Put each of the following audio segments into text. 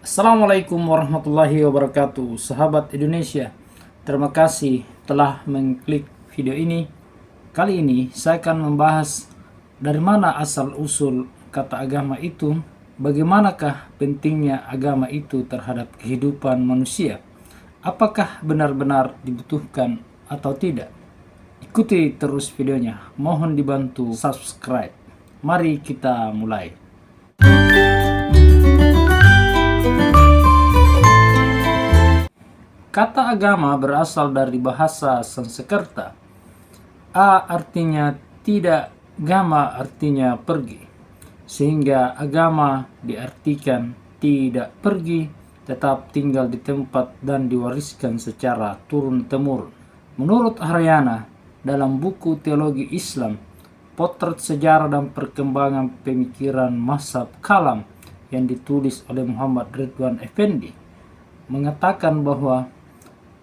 Assalamualaikum warahmatullahi wabarakatuh, sahabat Indonesia. Terima kasih telah mengklik video ini. Kali ini saya akan membahas dari mana asal-usul kata agama itu, bagaimanakah pentingnya agama itu terhadap kehidupan manusia, apakah benar-benar dibutuhkan atau tidak. Ikuti terus videonya, mohon dibantu subscribe. Mari kita mulai. Kata agama berasal dari bahasa Sanskerta. A artinya tidak, gama artinya pergi. Sehingga agama diartikan tidak pergi, tetap tinggal di tempat dan diwariskan secara turun-temurun. Menurut Haryana, dalam buku Teologi Islam, Potret Sejarah dan Perkembangan Pemikiran Mazhab Kalam yang ditulis oleh Muhammad Ridwan Effendi, mengatakan bahwa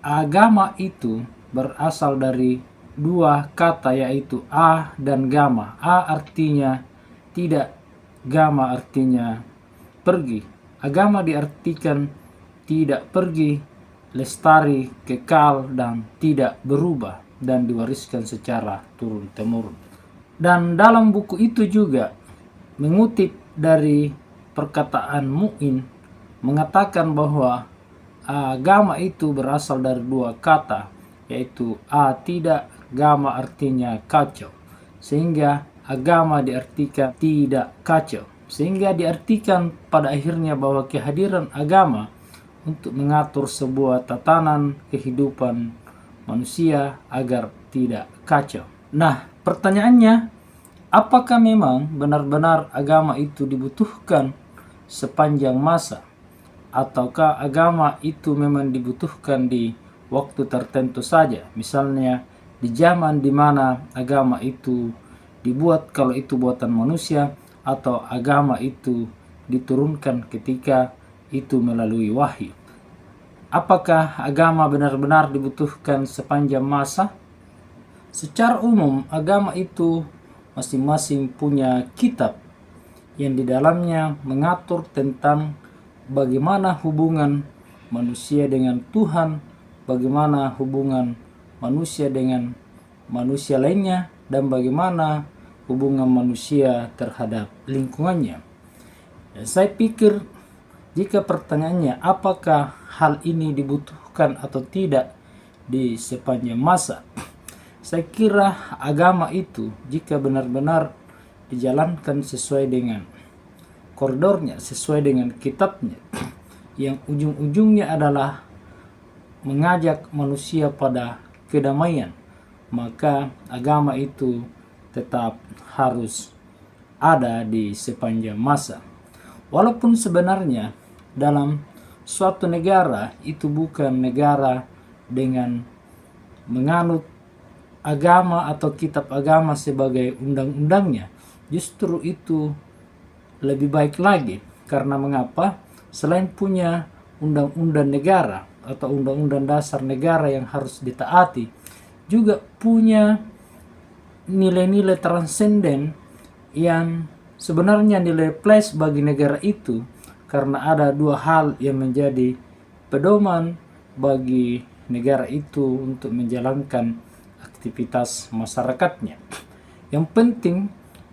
agama itu berasal dari dua kata, yaitu a dan gama. A artinya tidak, gama artinya pergi. Agama diartikan tidak pergi, lestari, kekal, dan tidak berubah, dan diwariskan secara turun-temurun. Dan dalam buku itu juga mengutip dari perkataan Mu'in, mengatakan bahwa agama itu berasal dari dua kata, yaitu a tidak, gama artinya kacau. Sehingga agama diartikan tidak kacau. Sehingga diartikan pada akhirnya bahwa kehadiran agama untuk mengatur sebuah tatanan kehidupan manusia agar tidak kacau. Nah, pertanyaannya, apakah memang benar-benar agama itu dibutuhkan sepanjang masa? Ataukah agama itu memang dibutuhkan di waktu tertentu saja? Misalnya di zaman di mana agama itu dibuat kalau itu buatan manusia, atau agama itu diturunkan ketika itu melalui wahyu. Apakah agama benar-benar dibutuhkan sepanjang masa? Secara umum, agama itu masing-masing punya kitab yang di dalamnya mengatur tentang bagaimana hubungan manusia dengan Tuhan, bagaimana hubungan manusia dengan manusia lainnya, dan bagaimana hubungan manusia terhadap lingkungannya. Dan saya pikir jika pertanyaannya apakah hal ini dibutuhkan atau tidak di sepanjang masa, saya kira agama itu jika benar-benar dijalankan sesuai dengan koridornya, sesuai dengan kitabnya, yang ujung-ujungnya adalah mengajak manusia pada kedamaian, maka agama itu tetap harus ada di sepanjang masa. Walaupun sebenarnya dalam suatu negara itu bukan negara dengan menganut agama atau kitab agama sebagai undang-undangnya, justru itu lebih baik lagi. Karena mengapa? Selain punya undang-undang negara atau undang-undang dasar negara yang harus ditaati, juga punya nilai-nilai transenden yang sebenarnya nilai plus bagi negara itu, karena ada dua hal yang menjadi pedoman bagi negara itu untuk menjalankan aktivitas masyarakatnya. Yang penting,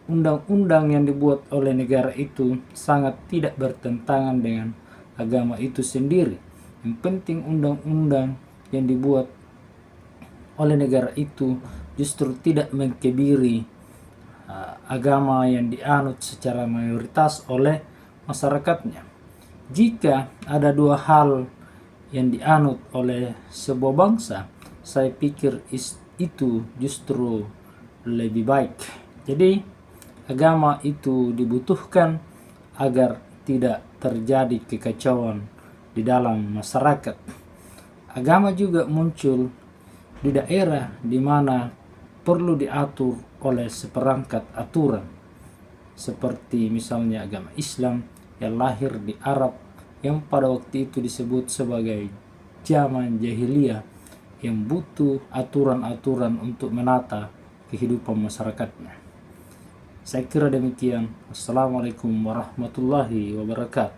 undang-undang yang dibuat oleh negara itu sangat tidak bertentangan dengan agama itu sendiri. Yang penting undang-undang yang dibuat oleh negara itu justru tidak mengkebiri agama yang dianut secara mayoritas oleh masyarakatnya. Jika ada dua hal yang dianut oleh sebuah bangsa, saya pikir itu justru lebih baik. Jadi agama itu dibutuhkan agar tidak terjadi kekacauan di dalam masyarakat. Agama juga muncul di daerah di mana perlu diatur oleh seperangkat aturan, seperti misalnya agama Islam yang lahir di Arab, yang pada waktu itu disebut sebagai zaman jahiliyah, yang butuh aturan-aturan untuk menata kehidupan masyarakatnya. Saya kira demikian. Assalamualaikum warahmatullahi wabarakatuh.